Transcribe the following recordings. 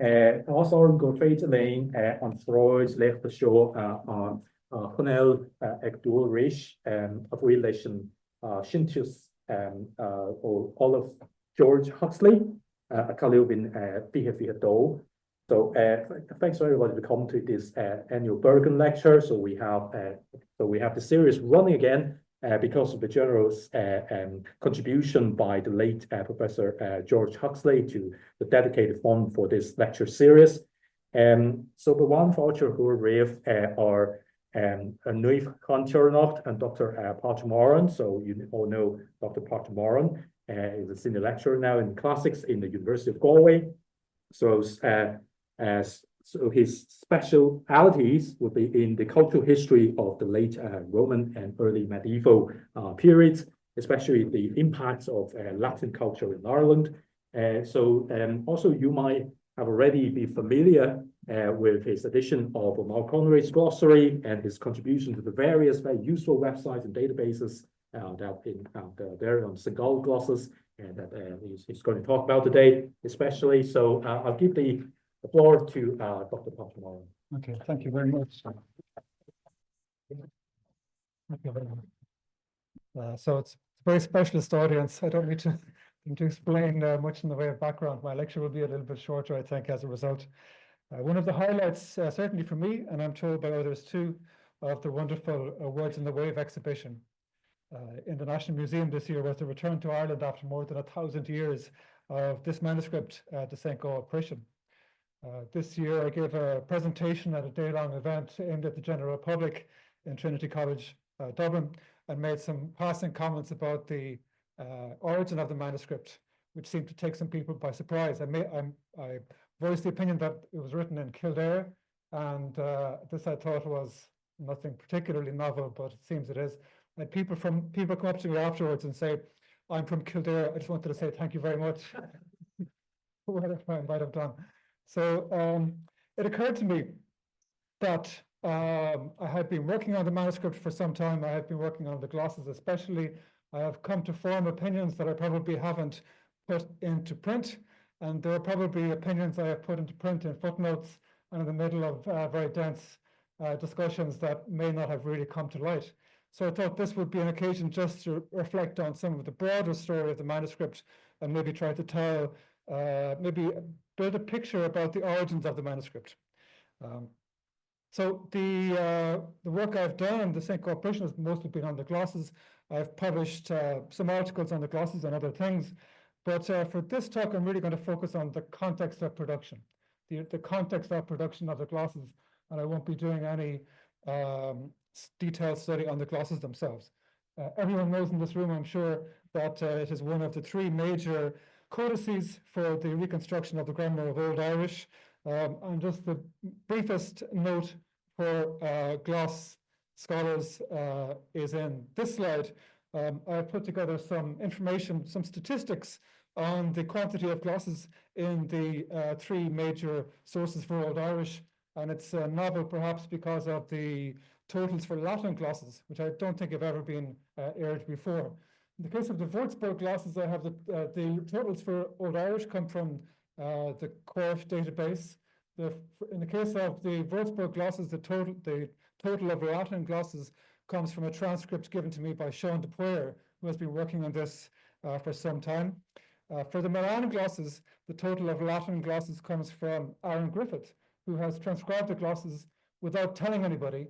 Osborn Bergin an Freud Léacht seo an chunel ag dúil rééis a bhfuil leis an sintius ó Olive George Huxley a callú bin fihe dó. So thanks to everybody for coming to this annual Bergin lecture. So we have the series running again because of the generous contribution by the late Professor George Huxley to the dedicated fund for this lecture series. So the one voucher who rave are Nuif Conturnocht and Dr. Patrick Moran. So you all know Dr. Patrick Moran is a senior lecturer now in classics in the University of Galway. So his specialities would be in the cultural history of the late Roman and early medieval periods, especially the impacts of Latin culture in Ireland. Also you might have already be familiar with his edition of O'Mall Conway's glossary and his contribution to the various very useful websites and databases that there on Segal glosses that he's going to talk about today, especially. So I'll give the floor to Dr. Patrick Moran. Okay, thank you very much. Thank you very much. So it's a very specialist audience. I don't need to explain much in the way of background. My lecture will be a little bit shorter, I think, as a result. One of the highlights, certainly for me, and I'm told by others too, of the wonderful Words in the Wave exhibition in the National Museum this year was the return to Ireland after more than 1,000 years of this manuscript, the St. Gall Prishin. This year I gave a presentation at a day-long event aimed at the general public in Trinity College, Dublin, and made some passing comments about the origin of the manuscript, which seemed to take some people by surprise. I voiced the opinion that it was written in Kildare, and this I thought was nothing particularly novel, but it seems it is. And people come up to me afterwards and say, "I'm from Kildare. I just wanted to say thank you very much for whatever I might have done." So it occurred to me that I had been working on the manuscript for some time. I had been working on the glosses especially. I have come to form opinions that I probably haven't put into print, and there are probably opinions I have put into print in footnotes and in the middle of very dense discussions that may not have really come to light. So I thought this would be an occasion just to reflect on some of the broader story of the manuscript and maybe try to tell, maybe build a picture about the origins of the manuscript. So the work I've done on the St. Gall Prishin has mostly been on the glosses. I've published some articles on the glosses and other things, but for this talk, I'm really going to focus on the context of production, the context of production of the glosses, and I won't be doing any detailed study on the glosses themselves. Everyone knows in this room, I'm sure, that it is one of the three major codices for the reconstruction of the grammar of Old Irish. And just the briefest note for gloss scholars is in this slide. I put together some information, some statistics on the quantity of glosses in the three major sources for Old Irish. And it's novel perhaps because of the totals for Latin glosses, which I don't think have ever been aired before. In the case of the Würzburg glosses, I have the totals for Old Irish come from the Corf database. In the case of the Würzburg glosses, the total of Latin glosses comes from a transcript given to me by Sean DePuyer, who has been working on this for some time. For the Milan glosses, the total of Latin glosses comes from Aaron Griffith, who has transcribed the glosses without telling anybody,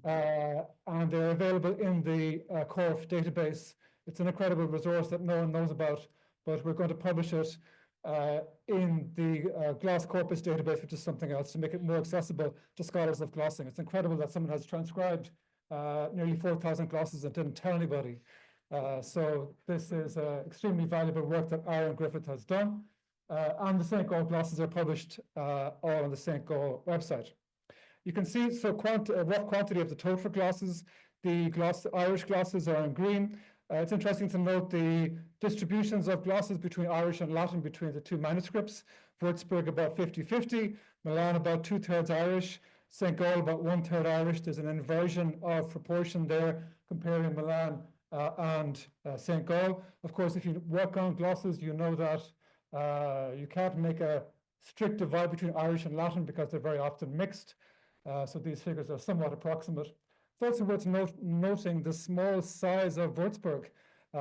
and they're available in the Corf database. It's an incredible resource that no one knows about, but we're going to publish it in the Gloss Corpus database, which is something else, to make it more accessible to scholars of glossing. It's incredible that someone has transcribed nearly 4,000 glosses and didn't tell anybody. So this is extremely valuable work that Aaron Griffith has done. And the St. Gall glosses are published all on the St. Gall website. You can see what quantity of the total glosses. The Irish glosses are in green. It's interesting to note the distributions of glosses between Irish and Latin between the two manuscripts. Würzburg about 50-50, Milan about 2/3 Irish, St. Gall about 1/3 Irish. There's an inversion of proportion there comparing Milan and St. Gall. Of course, if you work on glosses, you know that you can't make a strict divide between Irish and Latin because they're very often mixed. So these figures are somewhat approximate. It's also worth noting the small size of Würzburg,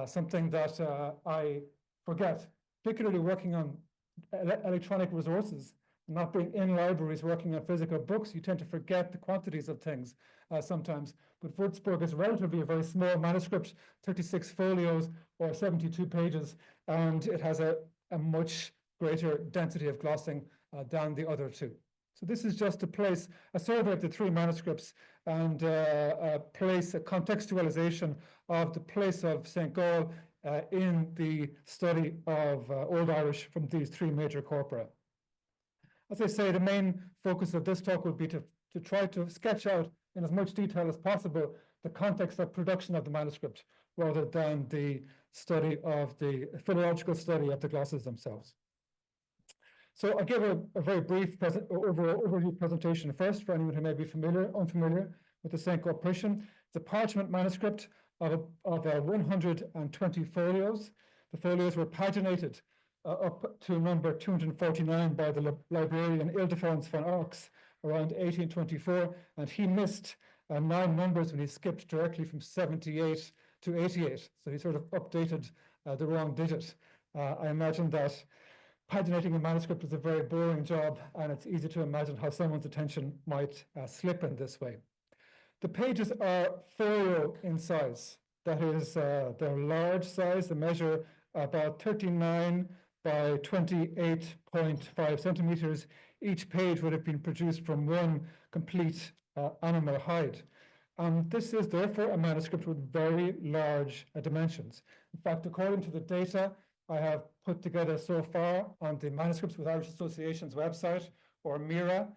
something that I forget, particularly working on electronic resources, not being in libraries working on physical books. You tend to forget the quantities of things sometimes. But Würzburg is relatively a very small manuscript, 36 folios or 72 pages, and it has a much greater density of glossing than the other two. So this is just to place a survey of the three manuscripts and place a contextualization of the place of St. Gall in the study of Old Irish from these three major corpora. As I say, the main focus of this talk would be to try to sketch out in as much detail as possible the context of production of the manuscript, rather than the study of the philological study of the glosses themselves. So I'll give a very brief overview presentation first for anyone who may be unfamiliar with the St. Gall Priscian. It's a parchment manuscript of 120 folios. The folios were paginated up to number 249 by the librarian Ildefonse van Arx around 1824, and he missed 9 numbers when he skipped directly from 78 to 88. So he sort of updated the wrong digit. I imagine that paginating a manuscript is a very boring job, and it's easy to imagine how someone's attention might slip in this way. The pages are folio in size. That is, they're large size. They measure about 39 by 28.5 centimeters. Each page would have been produced from one complete animal hide. This is therefore a manuscript with very large dimensions. In fact, according to the data I have put together so far on the Manuscripts with Irish Association's website, or MIRA,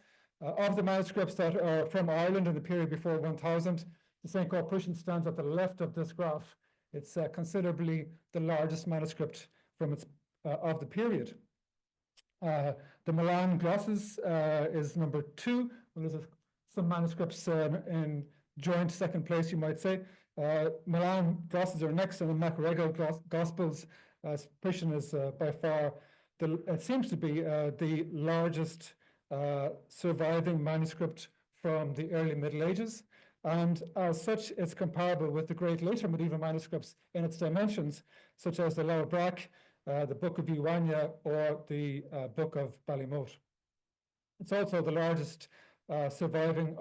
of the manuscripts that are from Ireland in the period before 1000, the St. Gall Priscian stands at the left of this graph. It's considerably the largest manuscript from of the period. The Milan glosses is number 2. Well, there's some manuscripts in joint second place, you might say. Milan glosses are next, and the MacRego Gospels. Priscian is by far, it seems to be the largest surviving manuscript from the early Middle Ages, and as such it's comparable with the great later medieval manuscripts in its dimensions, such as the Laobrac, the Book of Iwanya, or the Book of Ballymote. It's also the largest surviving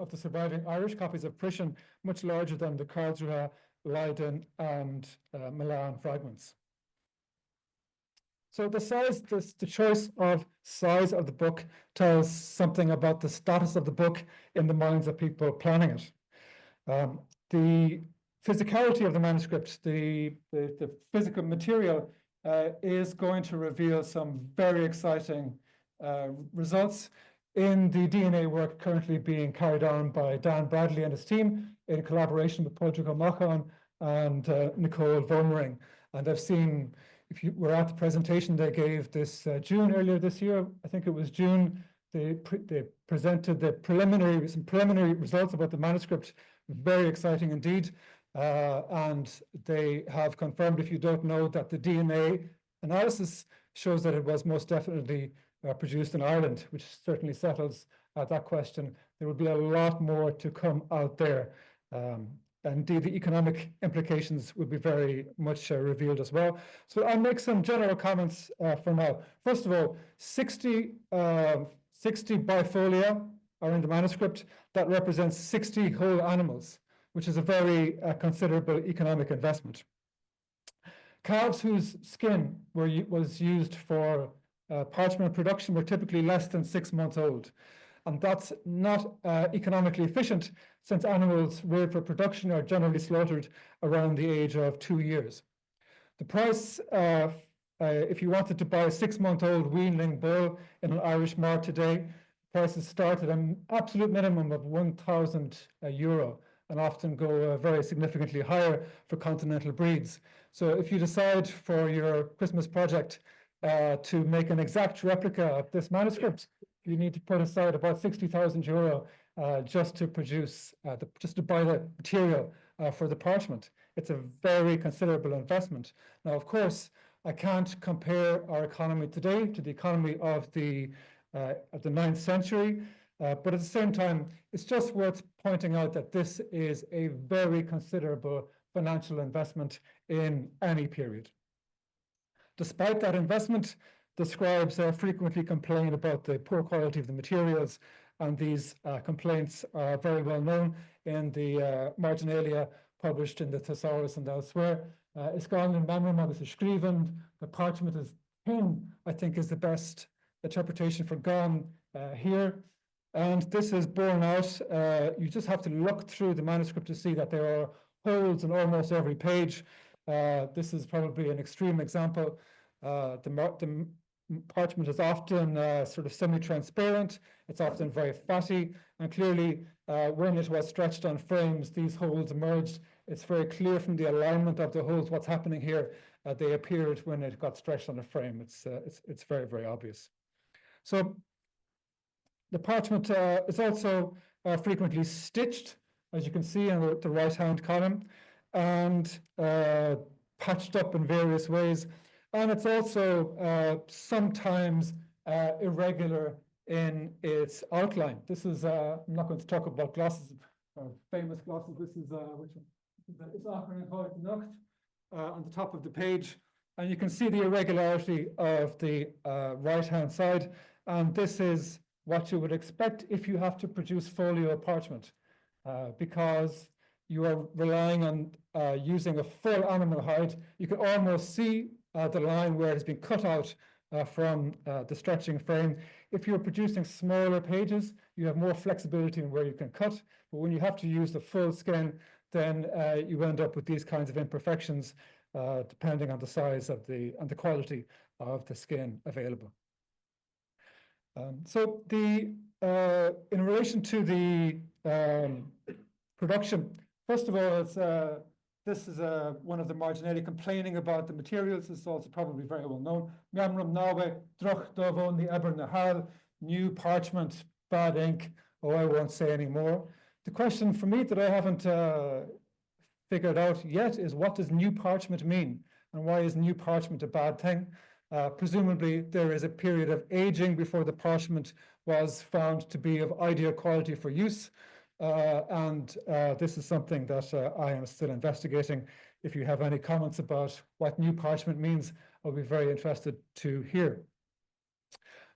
Irish copies of Priscian, much larger than the Karlsruhe, Leiden, and Milan fragments. So the choice of size of the book tells something about the status of the book in the minds of people planning it. The physicality of the manuscript, the physical material, is going to reveal some very exciting results in the DNA work currently being carried on by Dan Bradley and his team in collaboration with Padraig O'Mahon and Nicole Vormering. And I've seen, if you were at the presentation they gave this June earlier this year, I think it was June, they presented some preliminary results about the manuscript. Very exciting indeed. And they have confirmed, if you don't know, that the DNA analysis shows that it was most definitely produced in Ireland, which certainly settles that question. There will be a lot more to come out there. Indeed, the economic implications will be very much revealed as well. So I'll make some general comments for now. First of all, 60 bifolia are in the manuscript. That represents 60 whole animals, which is a very considerable economic investment. Calves whose skin was used for parchment production were typically less than 6 months old. And that's not economically efficient, since animals reared for production are generally slaughtered around the age of 2 years. The price, if you wanted to buy a 6-month-old weanling bull in an Irish mart today, prices start at an absolute minimum of €1,000 and often go very significantly higher for continental breeds. So if you decide for your Christmas project to make an exact replica of this manuscript, you need to put aside about €60,000 just to produce, just to buy the material for the parchment. It's a very considerable investment. Now, of course, I can't compare our economy today to the economy of the of the 9th century. But at the same time, it's just worth pointing out that this is a very considerable financial investment in any period. Despite that investment, the scribes frequently complain about the poor quality of the materials, and these complaints are very well known in the marginalia published in the Thesaurus and elsewhere. Is gone in memram agus geschriven. The parchment is thin, I think, is the best interpretation for gone here. And this is borne out. You just have to look through the manuscript to see that there are holes in almost every page. This is probably an extreme example. The parchment is often sort of semi-transparent. It's often very fatty, and clearly when it was stretched on frames, these holes emerged. It's very clear from the alignment of the holes what's happening here. They appeared when it got stretched on a frame. It's very, very obvious. So the parchment is also frequently stitched, as you can see in the right-hand column, and patched up in various ways. And it's also sometimes irregular in its outline. This is, I'm not going to talk about glosses, famous glosses. This is, which one? It's Léacht on the top of the page. And you can see the irregularity of the right-hand side. And this is what you would expect if you have to produce folio parchment, because you are relying on using a full animal hide. You can almost see the line where it has been cut out from the stretching frame. If you're producing smaller pages, you have more flexibility in where you can cut. But when you have to use the full skin, then you end up with these kinds of imperfections, depending on the size of and the quality of the skin available. So in relation to the production, first of all, this is one of the marginalia complaining about the materials. This is also probably very well known. Memram nawe, druch dovon the eber nahal, new parchment, bad ink. Oh, I won't say any more. The question for me that I haven't figured out yet is, what does new parchment mean? And why is new parchment a bad thing? Presumably there is a period of aging before the parchment was found to be of ideal quality for use. And this is something that I am still investigating. If you have any comments about what new parchment means, I'll be very interested to hear.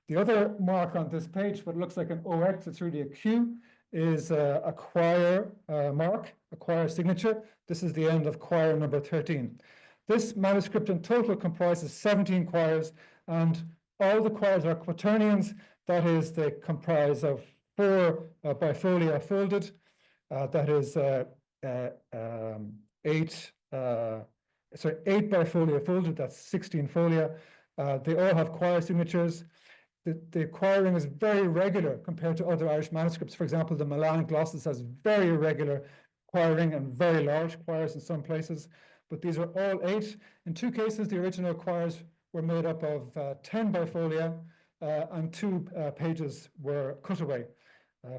The other mark on this page, what looks like an OX, it's really a Q, is a quire mark, a quire signature. This is the end of quire number 13. This manuscript in total comprises 17 quires, and all the quires are quaternions. That is, they comprise of 4 bifolia folded. That is 8 bifolia folded. That's 16 folia. They all have quire signatures. The quiring is very regular compared to other Irish manuscripts. For example, the Milan glosses has very irregular quiring and very large quires in some places. But these are all 8. In 2 cases, the original quires were made up of 10 bifolia, and 2 pages were cut away,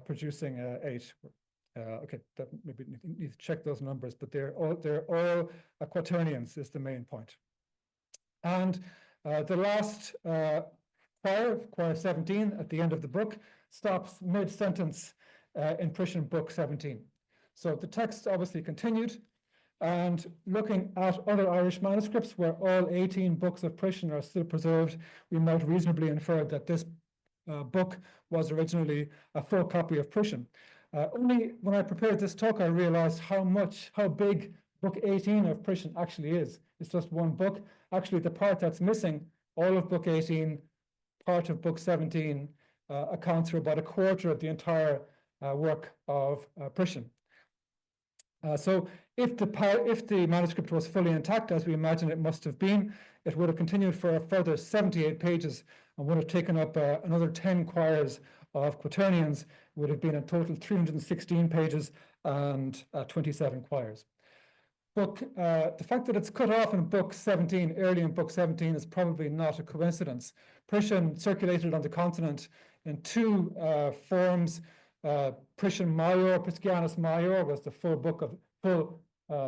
producing 8. Okay, that maybe need to check those numbers, but they're all quaternions is the main point. And the last quire 17 at the end of the book stops mid-sentence in Prussian book 17. So the text obviously continued. And looking at other Irish manuscripts where all 18 books of Prussian are still preserved, we might reasonably infer that this book was originally a full copy of Prussian. Only when I prepared this talk, I realized how big book 18 of Prussian actually is. It's just one book. Actually, the part that's missing, all of book 18, part of book 17, accounts for about a quarter of the entire work of Prussian. So if the manuscript was fully intact, as we imagine it must have been, it would have continued for a further 78 pages and would have taken up another 10 quires of quaternions. Would have been a total 316 pages and 27 quires. The fact that it's cut off in book 17, early in book 17, is probably not a coincidence. Prussian circulated on the continent in 2 forms. Prussian Major, Priscianus Major was the full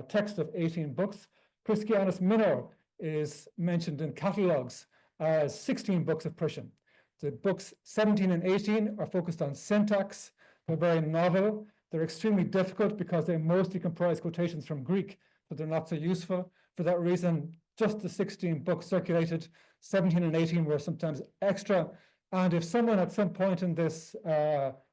text of 18 books. Priscianus Minor is mentioned in catalogues as 16 books of Prussian. The books 17 and 18 are focused on syntax. They're very novel. They're extremely difficult because they mostly comprise quotations from Greek, but they're not so useful. For that reason, just the 16 books circulated, 17 and 18 were sometimes extra. And if someone at some point in this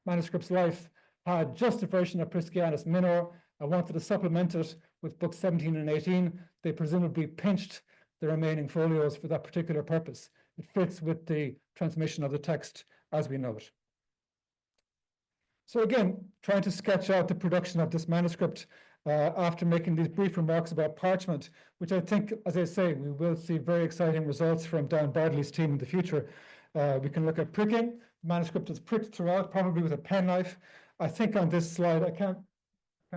manuscript's life had just a version of Priscianus Minor and wanted to supplement it with books 17 and 18, they presumably pinched the remaining folios for that particular purpose. It fits with the transmission of the text as we know it. So again, trying to sketch out the production of this manuscript after making these brief remarks about parchment, which I think, as I say, we will see very exciting results from Dan Bardley's team in the future. We can look at pricking. The manuscript is pricked throughout, probably with a penknife. I think on this slide, I can't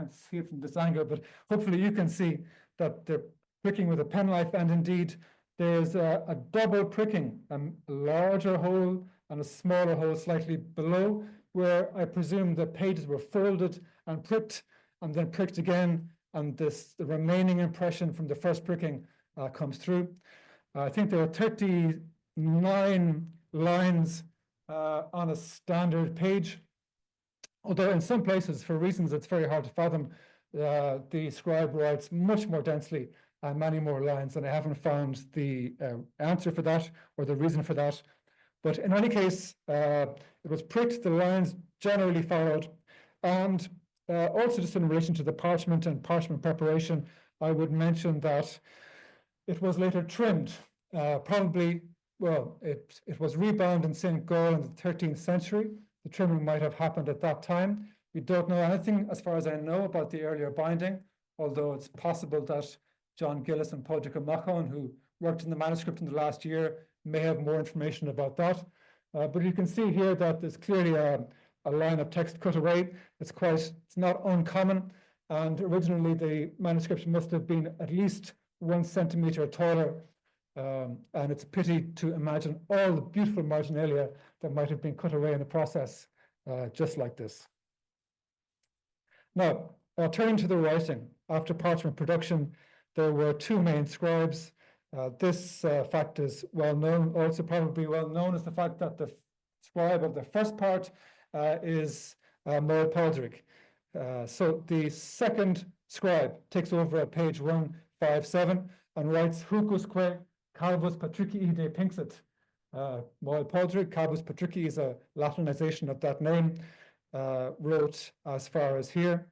see it from this angle, but hopefully you can see that they're pricking with a penknife, and indeed there's a double pricking, a larger hole and a smaller hole slightly below, where I presume the pages were folded and pricked and then pricked again, and the remaining impression from the first pricking comes through. I think there are 39 lines on a standard page, although in some places, for reasons it's very hard to fathom, the scribe writes much more densely and many more lines, and I haven't found the answer for that or the reason for that. But in any case, it was pricked, the lines generally followed, and also just in relation to the parchment and parchment preparation, I would mention that it was later trimmed. Probably, well, it was rebound in St. Gall in the 13th century. The trimming might have happened at that time. We don't know anything, as far as I know, about the earlier binding, although it's possible that John Gillis and Padraig O'Mahon, who worked in the manuscript in the last year, may have more information about that. But you can see here that there's clearly a line of text cut away. It's not uncommon. And originally the manuscript must have been at least 1 centimeter taller. And it's a pity to imagine all the beautiful marginalia that might have been cut away in the process, just like this. Now, turning to the writing, after parchment production, there were 2 main scribes. This fact is well known, also probably well known as the fact that the scribe of the first part is Moel Padraig. So the second scribe takes over at page 157 and writes Hucusque Calvus Patricii de Pinxit. Moel Padraig, Calvus Patricii is a Latinization of that name, wrote as far as here.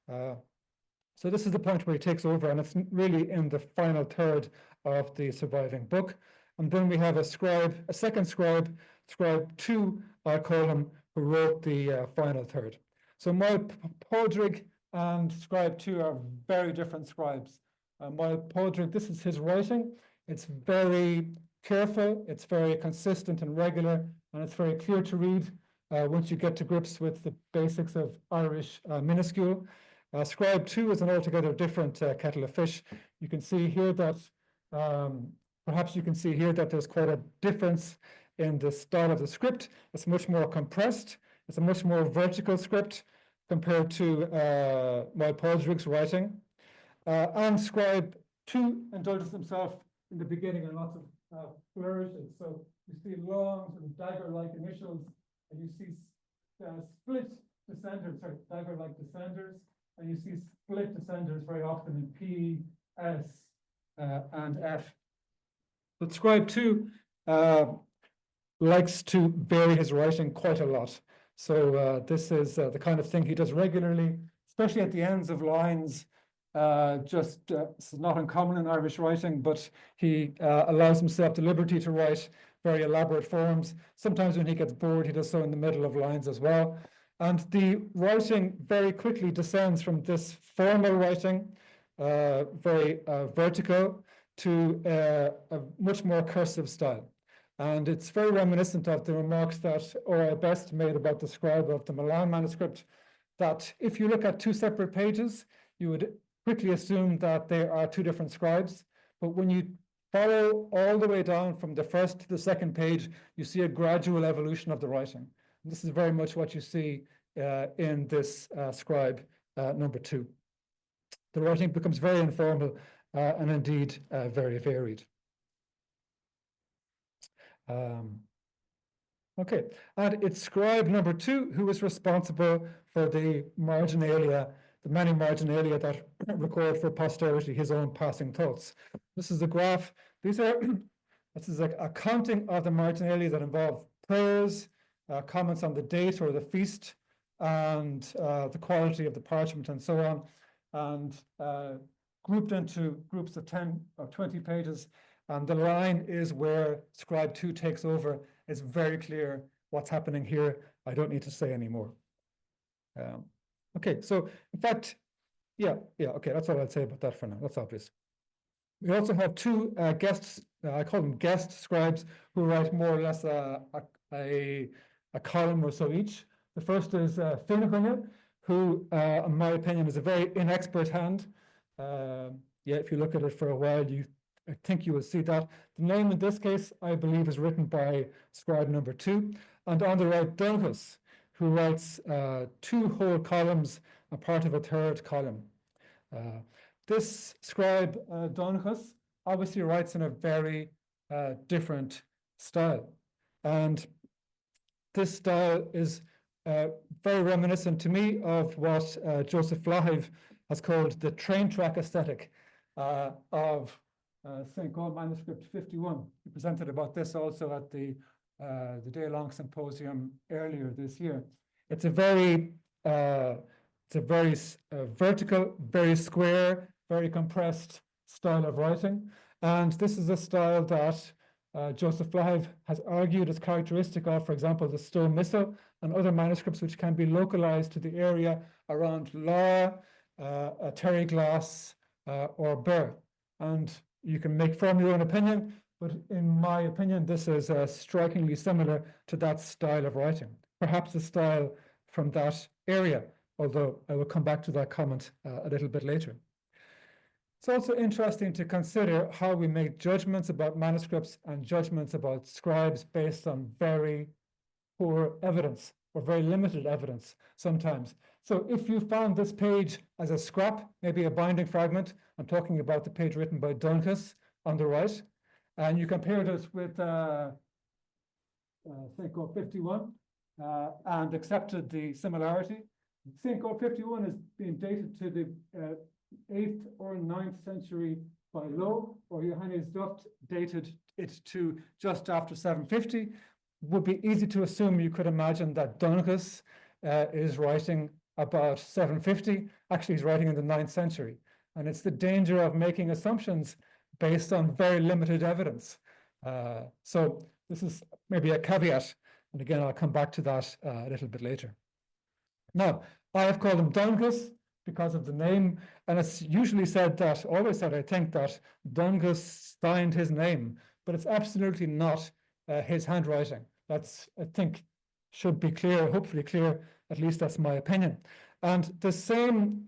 So this is the point where he takes over, and it's really in the final third of the surviving book. And then we have a second scribe, scribe 2, I call him, who wrote the final third. So Moel Padraig and scribe 2 are very different scribes. Moel Padraig, this is his writing. It's very careful, it's very consistent and regular, and it's very clear to read once you get to grips with the basics of Irish minuscule. Scribe 2 is an altogether different kettle of fish. You can see here that, perhaps you can see here that there's quite a difference in the style of the script. It's much more compressed. It's a much more vertical script compared to Moel Padraig's writing. And Scribe 2 indulges himself in the beginning in lots of flourishes. So you see long sort of dagger-like initials, and you see split descenders, sorry, dagger-like descenders, and you see split descenders very often in P, S, and F. But Scribe 2 likes to vary his writing quite a lot. So this is the kind of thing he does regularly, especially at the ends of lines. This is not uncommon in Irish writing, but he allows himself the liberty to write very elaborate forms. Sometimes when he gets bored, he does so in the middle of lines as well. And the writing very quickly descends from this formal writing, very vertical, to a much more cursive style. And it's very reminiscent of the remarks that O.I. Best made about the scribe of the Milan manuscript, that if you look at 2 separate pages, you would quickly assume that they are 2 different scribes. But when you follow all the way down from the first to the second page, you see a gradual evolution of the writing. And this is very much what you see in this scribe number 2. The writing becomes very informal and indeed very varied. Okay, and it's scribe number 2 who is responsible for the marginalia, the many marginalia that record for posterity his own passing thoughts. This is a graph. These are this is a counting of the marginalia that involve prayers, comments on the date or the feast, and the quality of the parchment and so on, and grouped into groups of 10 or 20 pages. And the line is where scribe 2 takes over. It's very clear what's happening here. I don't need to say anymore. Okay, so in fact, okay, that's all I'll say about that for now. That's obvious. We also have 2 guests, I call them guest scribes, who write more or less a column or so each. The first is Finnegan, who, in my opinion, is a very inexpert hand. If you look at it for a while, I think you will see that. The name in this case, I believe, is written by scribe number 2. And on the right, Donchus, who writes 2 whole columns and part of a 3rd column. This scribe, Donchus, obviously writes in a very different style. And this style is very reminiscent to me of what Joseph Léacht has called the train track aesthetic of St. Gall manuscript 51. He presented about this also at the day-long symposium earlier this year. It's a very vertical, very square, very compressed style of writing, and this is a style that Joseph Léacht has argued is characteristic of, for example, the Stowe Missal and other manuscripts which can be localized to the area around Law, Terryglass, or Burr. And you can form your own opinion, but in my opinion, this is strikingly similar to that style of writing, perhaps a style from that area, although I will come back to that comment a little bit later. It's also interesting to consider how we make judgments about manuscripts and judgments about scribes based on very poor evidence or very limited evidence sometimes. So if you found this page as a scrap, maybe a binding fragment, I'm talking about the page written by Donchus on the right, and you compared it with St. Gall 51 and accepted the similarity. St. Gall 51 is being dated to the 8th or 9th century by Lowe, or Johannes Duft dated it to just after 750. Would be easy to assume, you could imagine, that Donchus is writing about 750. Actually, he's writing in the 9th century. And it's the danger of making assumptions based on very limited evidence. So this is maybe a caveat. And again, I'll come back to that a little bit later. Now, I have called him Donchus because of the name. And it's usually said that, always said, I think, that Donchus signed his name, but it's absolutely not his handwriting. That's, I think, should be clear, hopefully clear, at least that's my opinion. And the same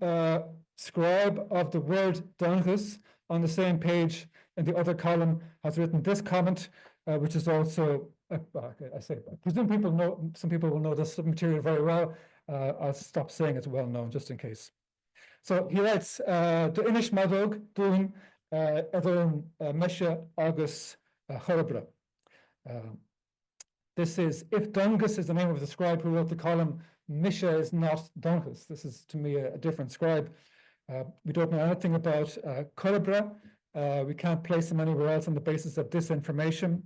scribe of the word Donchus on the same page in the other column has written this comment, which is also, I say, I presume people know, some people will know this material very well. I'll stop saying it's well known just in case. So he writes, the Inish Madog doing Edon Mesha Agus Chorabra. This is, if Donchus is the name of the scribe who wrote the column, Misha is not Donchus. This is, to me, a different scribe. We don't know anything about Chorabra. We can't place him anywhere else on the basis of this information.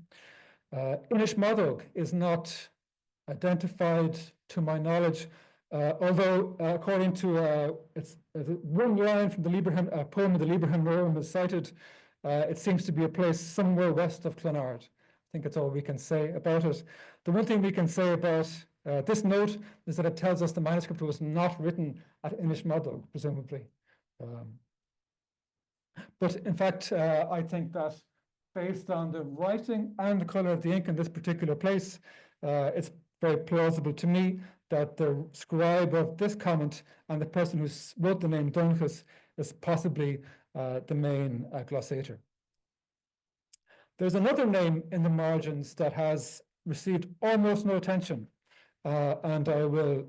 Inish Madog is not identified to my knowledge, although according to it's one line from the Liebherheim, poem of the Liebherheim Room is cited. It seems to be a place somewhere west of Clonard. I think that's all we can say about it. The one thing we can say about this note is that it tells us the manuscript was not written at Inish Madog, presumably. But in fact, I think that based on the writing and the color of the ink in this particular place, it's very plausible to me that the scribe of this comment and the person who wrote the name Donchus is possibly the main glossator. There's another name in the margins that has received almost no attention, and I will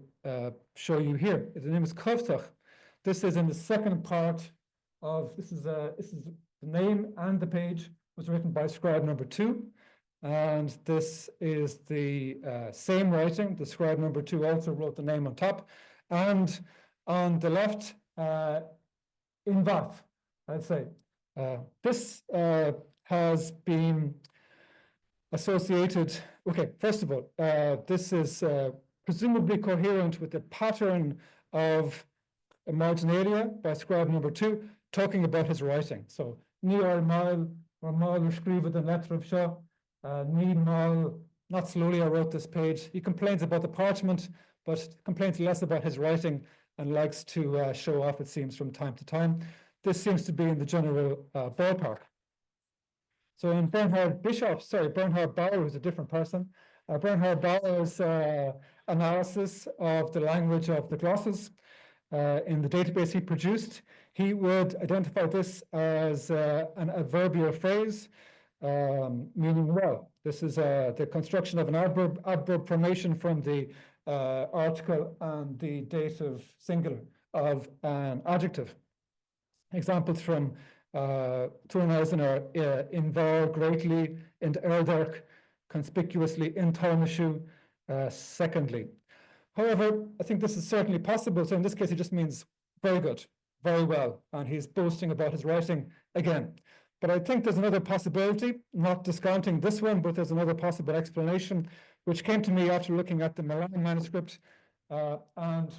show you here. The name is Kovtach. This is in the second part of, this is the name and the page was written by scribe number 2. And this is the same writing. The scribe number 2 also wrote the name on top. And on the left, in Vav, I'd say. This has been associated, okay, first of all, this is presumably coherent with the pattern of marginalia by scribe number 2, talking about his writing. So, ní ar máil scríbe den letter of Shaw, ní máil, not slowly I wrote this page. He complains about the parchment, but complains less about his writing and likes to show off, it seems, from time to time. This seems to be in the general ballpark. So in Bernhard Bauer, who's a different person, Bernhard Bauer's analysis of the language of the glosses in the database he produced, he would identify this as an adverbial phrase, meaning well. This is the construction of an adverb formation from the article and the dative singular of an adjective. Examples from Tuaneisen are invar greatly, in erdark, conspicuously, in tarnishu, secondly. However, I think this is certainly possible. So in this case, it just means very good, very well. And he's boasting about his writing again. But I think there's another possibility, not discounting this one, but there's another possible explanation, which came to me after looking at the Milan manuscript. And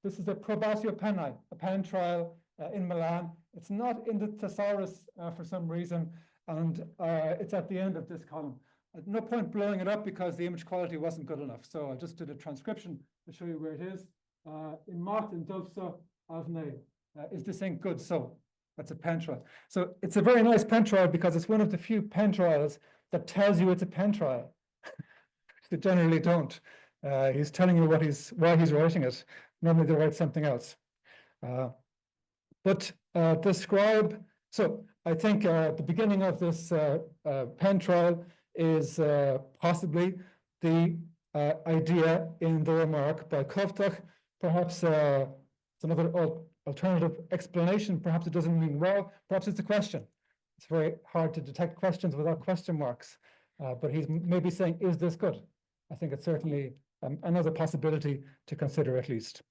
this is a probatio pennae, a pen trial in Milan. It's not in the thesaurus for some reason, and it's at the end of this column. At no point blowing it up because the image quality wasn't good enough. So I just did a transcription to show you where it is. In Martin Dovso Avne, is this ink good? So that's a pen trial. So it's a very nice pen trial because it's one of the few pen trials that tells you it's a pen trial. They generally don't. He's telling you why he's writing it. Normally they write something else. But the scribe, so I think the beginning of this pen trial is possibly the idea in the remark by Kovtach. Perhaps it's another alternative explanation. Perhaps it doesn't mean well. Perhaps it's a question. It's very hard to detect questions without question marks. But he's maybe saying, is this good? I think it's certainly another possibility to consider at least.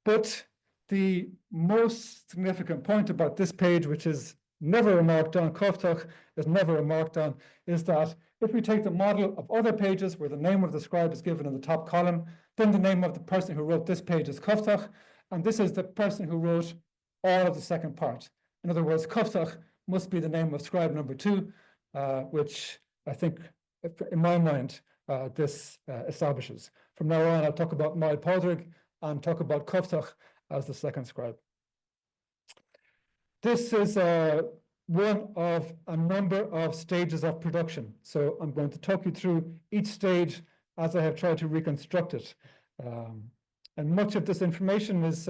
But the most significant point about this page, which is never remarked on, Kovtach is never remarked on, is that if we take the model of other pages where the name of the scribe is given in the top column, then the name of the person who wrote this page is Kovtach, and this is the person who wrote all of the second part. In other words, Kovtach must be the name of scribe number 2, which I think, in my mind, this establishes. From now on, I'll talk about Mael Podrig and talk about Kovtach as the second scribe. This is one of a number of stages of production. So I'm going to talk you through each stage as I have tried to reconstruct it. And much of this information is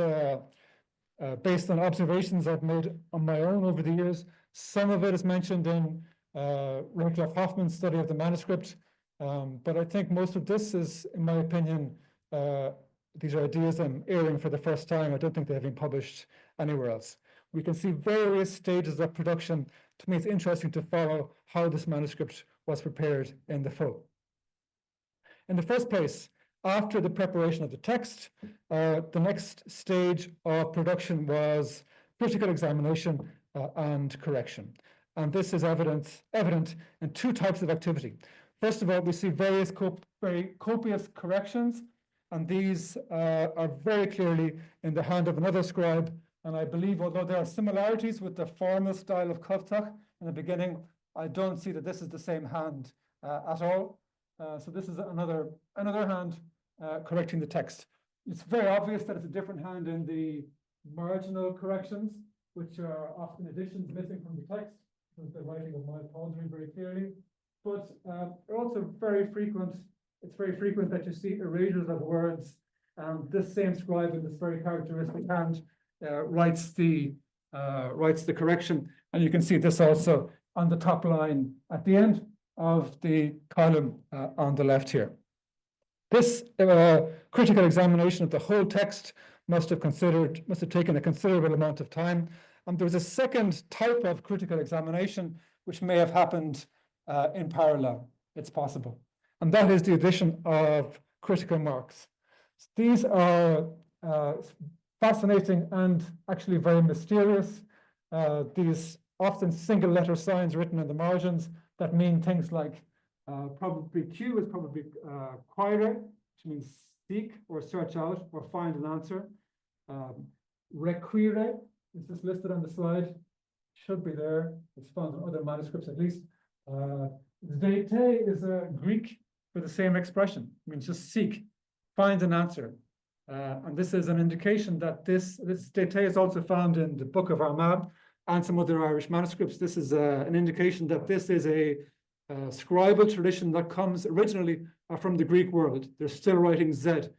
based on observations I've made on my own over the years. Some of it is mentioned in Rutger Hoffman's study of the manuscript. But I think most of this is, in my opinion, these are ideas I'm airing for the first time. I don't think they have been published anywhere else. We can see various stages of production. To me, it's interesting to follow how this manuscript was prepared in the full. In the first place, after the preparation of the text, the next stage of production was critical examination and correction. And this is evident in two types of activity. First of all, we see various very copious corrections, and these are very clearly in the hand of another scribe. And I believe, although there are similarities with the formal style of Kovtach in the beginning, I don't see that this is the same hand at all. So this is another hand correcting the text. It's very obvious that it's a different hand in the marginal corrections, which are often additions missing from the text. The writing of Mael Podrig very clearly. But they're also very frequent. It's very frequent that you see erasures of words. This same scribe in this very characteristic hand writes the correction, and you can see this also on the top line at the end of the column on the left here. This critical examination of the whole text must have taken a considerable amount of time. And there was a second type of critical examination which may have happened in parallel. it's possible. And that is the addition of critical marks. These are fascinating and actually very mysterious. These often single letter signs written in the margins that mean things like probably Q is probably query, which means seek or search out or find an answer. Require is just listed on the slide, should be there. It's found in other manuscripts at least. Dete is a Greek for the same expression. It means just seek, find an answer. And this is an indication that this dete is also found in the Book of Armagh and some other Irish manuscripts. This is an indication that this is a scribal tradition that comes originally from the Greek world. They're still writing Z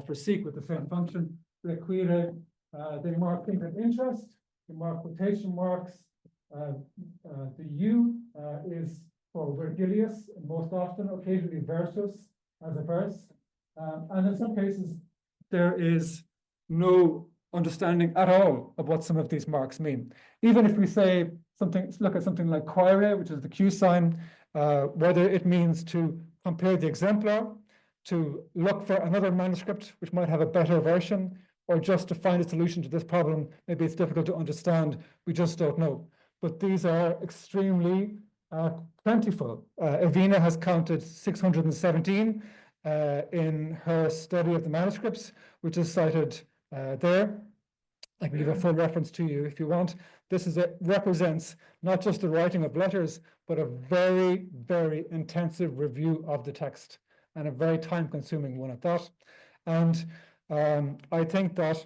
for seek with the same function. Require, they mark things of interest, they mark quotation marks. The U is for Virgilius, most often, occasionally versus as a verse. And in some cases, there is no understanding at all of what some of these marks mean. Even if we say something, look at something like quire, which is the Q sign, whether it means to compare the exemplar, to look for another manuscript which might have a better version, or just to find a solution to this problem. Maybe it's difficult to understand, we just don't know. But these are extremely plentiful. Evina has counted 617 in her study of the manuscripts, which is cited there. I can give a full reference to you if you want. This represents not just the writing of letters, but a very, very intensive review of the text, and a very time-consuming one at that. And I think that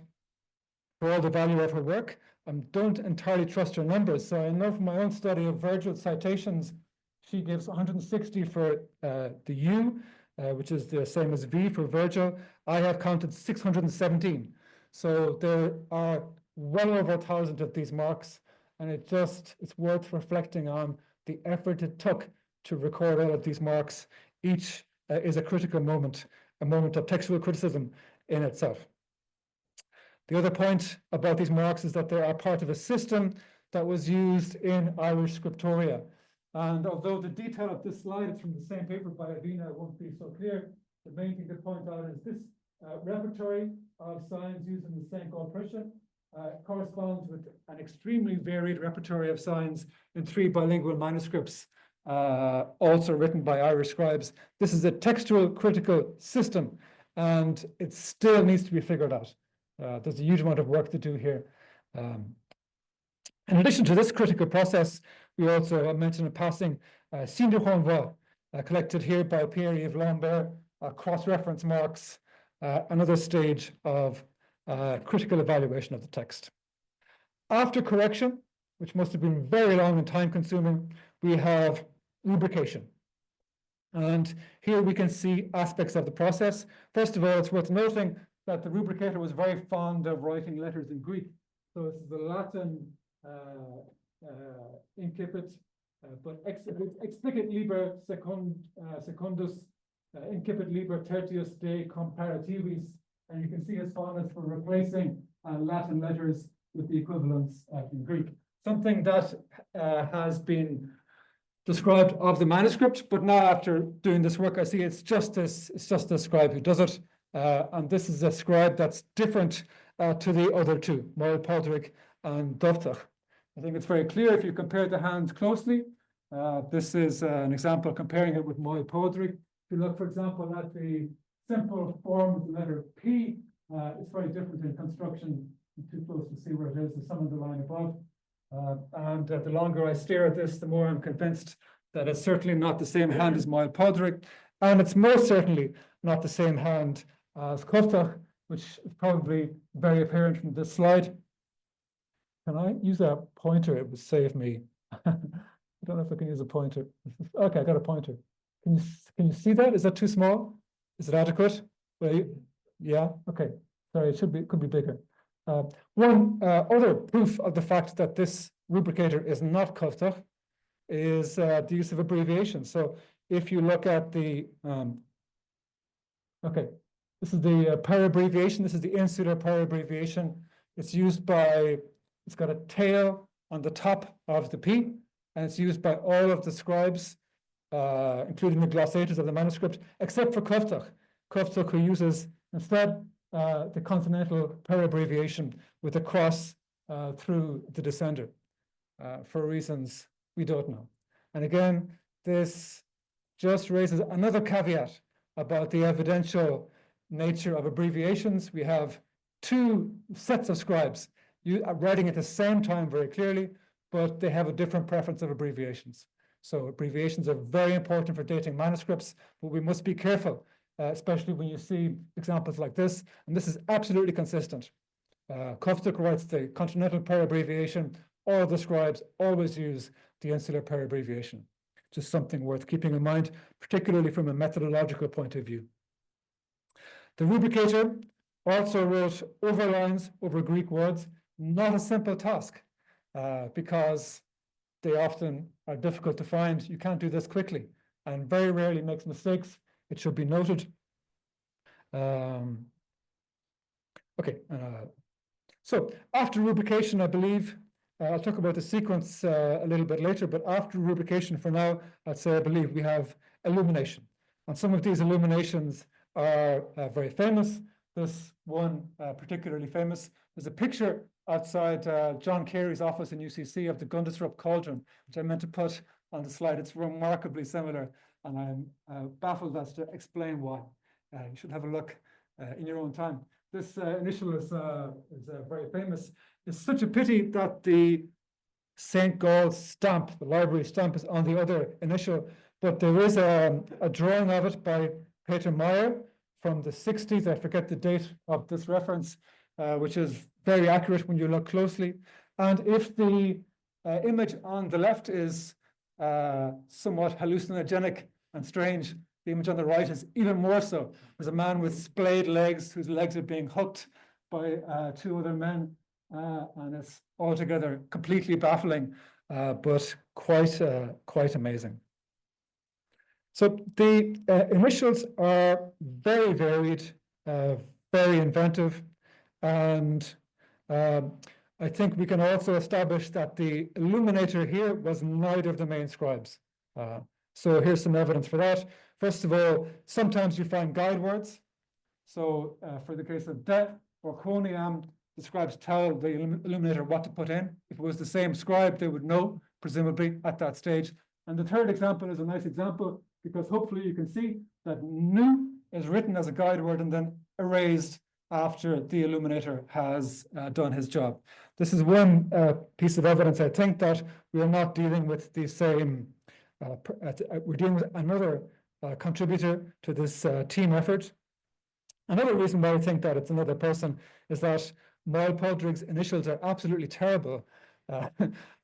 for all the value of her work, I don't entirely trust her numbers. So I know from my own study of Virgil's citations, she gives 160 for the U, which is the same as V for Virgil. I have counted 617. So there are well over 1,000 of these marks, and it's worth reflecting on the effort it took to record all of these marks. Each is a critical moment, a moment of textual criticism in itself. The other point about these marks is that they are part of a system that was used in Irish scriptoria. And although the detail of this slide is from the same paper by Evina, it won't be so clear, the main thing to point out is this repertory of signs used in the St. Paul corresponds with an extremely varied repertory of signs in 3 bilingual manuscripts, also written by Irish scribes. This is a textual critical system, and it still needs to be figured out. There's a huge amount of work to do here. In addition to this critical process, we also mentioned in passing Signe Renvoi, collected here by Pierre-Yves Lambert, cross-reference marks, another stage of critical evaluation of the text. After correction, which must have been very long and time-consuming, we have rubrication. And here we can see aspects of the process. First of all, it's worth noting that the rubricator was very fond of writing letters in Greek. So this is the Latin incipit, but explicit liber secundus, incipit liber tertius de comparativis. And you can see his fondness for replacing Latin letters with the equivalents in Greek. Something that has been described of the manuscript, but now after doing this work, I see it's just this scribe who does it. And this is a scribe that's different to the other two, Moel Podrick and Dovtach. I think it's very clear if you compare the hands closely. This is an example comparing it with Moel Podrick. If you look, for example, at the simple form of the letter P, it's very different in construction. I'm too close to see where it is. There's some on the line above. And the longer I stare at this, the more I'm convinced that it's certainly not the same hand as Moel Podrick. And it's most certainly not the same hand as Coftach, which is probably very apparent from this slide. Can I use a pointer? It would save me. I don't know if I can use a pointer. Okay, I got a pointer. Can you see that? Is that too small? Is it adequate? Yeah, okay. Sorry, could be bigger. One other proof of the fact that this rubricator is not Coftach is the use of abbreviations. So if you look at the, okay, this is the per abbreviation. This is the insular per abbreviation. It's used by, it's got a tail on the top of the P, and it's used by all of the scribes including the glossators of the manuscript, except for Coftach, who uses instead the consonantal per-abbreviation with a cross through the descender for reasons we don't know. And again, this just raises another caveat about the evidential nature of abbreviations. We have two sets of scribes writing at the same time very clearly, but they have a different preference of abbreviations. So abbreviations are very important for dating manuscripts, but we must be careful, especially when you see examples like this. And this is absolutely consistent. Coftach writes the continental per-abbreviation. All the scribes always use the insular per-abbreviation. Just something worth keeping in mind, particularly from a methodological point of view. The rubricator also wrote overlines over Greek words, not a simple task, because they often are difficult to find. You can't do this quickly, and very rarely makes mistakes. It should be noted. So after rubrication, I believe, I'll talk about the sequence a little bit later, but after rubrication for now, I'd say I believe we have illumination. And some of these illuminations are very famous. This one particularly famous. There's a picture outside John Carey's office in UCC of the Gundisrup cauldron, which I meant to put on the slide. It's remarkably similar, and I'm baffled as to explain why. You should have a look in your own time. This initial is very famous. It's such a pity that the St. Gall's stamp, the library stamp, is on the other initial, but there is a drawing of it by Peter Meyer from the 60s. I forget the date of this reference, which is very accurate when you look closely. And if the image on the left is somewhat hallucinogenic and strange, the image on the right is even more so. There's a man with splayed legs whose legs are being hooked by two other men, and it's altogether completely baffling, but quite amazing. So the initials are very varied, very inventive, and I think we can also establish that the illuminator here was neither of the main scribes. So here's some evidence for that. First of all, sometimes you find guide words. So for the case of det or quoniam, the scribes tell the illuminator what to put in. If it was the same scribe, they would know, presumably, at that stage. And the third example is a nice example, because hopefully you can see that nu is written as a guide word and then erased after the illuminator has done his job. This is one piece of evidence, I think, that we are not dealing with the same, we're dealing with another contributor to this team effort. Another reason why I think that it's another person is that Moyle Podrick's initials are absolutely terrible.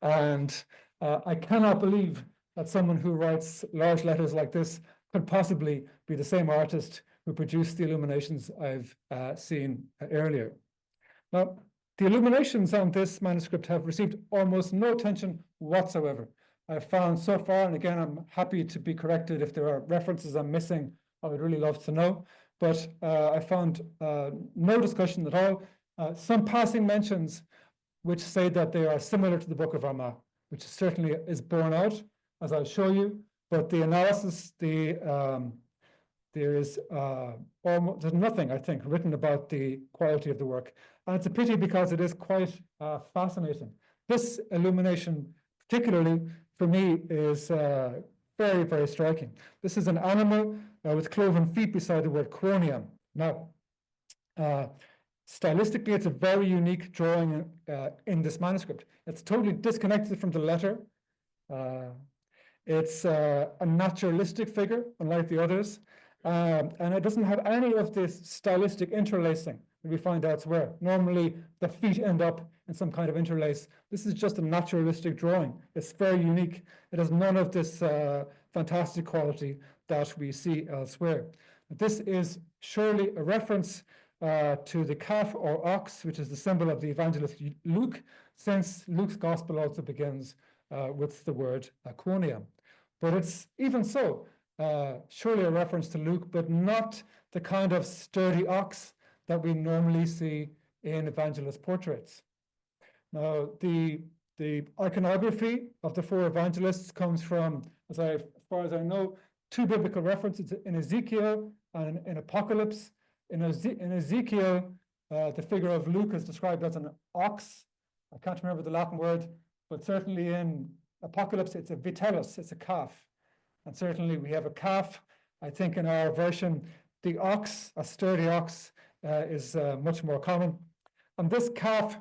And I cannot believe that someone who writes large letters like this could possibly be the same artist who produced the illuminations I've seen earlier. Now, the illuminations on this manuscript have received almost no attention whatsoever. I've found so far, and again, I'm happy to be corrected if there are references I'm missing. I would really love to know. But I found no discussion at all. Some passing mentions which say that they are similar to the Book of Armagh, which certainly is borne out, as I'll show you. But the analysis, there's nothing, I think, written about the quality of the work. And it's a pity because it is quite fascinating. This illumination, particularly for me, is very, very striking. This is an animal with cloven feet beside the word quoniam. Now, stylistically, it's a very unique drawing in this manuscript. It's totally disconnected from the letter. It's a naturalistic figure, unlike the others. And it doesn't have any of this stylistic interlacing that we find elsewhere. Normally, the feet end up in some kind of interlace. This is just a naturalistic drawing. It's very unique. It has none of this fantastic quality that we see elsewhere. This is surely a reference to the calf or ox, which is the symbol of the evangelist Luke, since Luke's gospel also begins with the word quoniam. But it's even so, surely a reference to Luke, but not the kind of sturdy ox that we normally see in evangelist portraits. Now, the The iconography of the four evangelists comes from, as far as I know, two biblical references in Ezekiel and in Apocalypse. In Ezekiel, the figure of Luke is described as an ox. I can't remember the Latin word, but certainly in Apocalypse, it's a vitellus, it's a calf. And certainly we have a calf. I think in our version, the ox, a sturdy ox, is much more common. And this calf,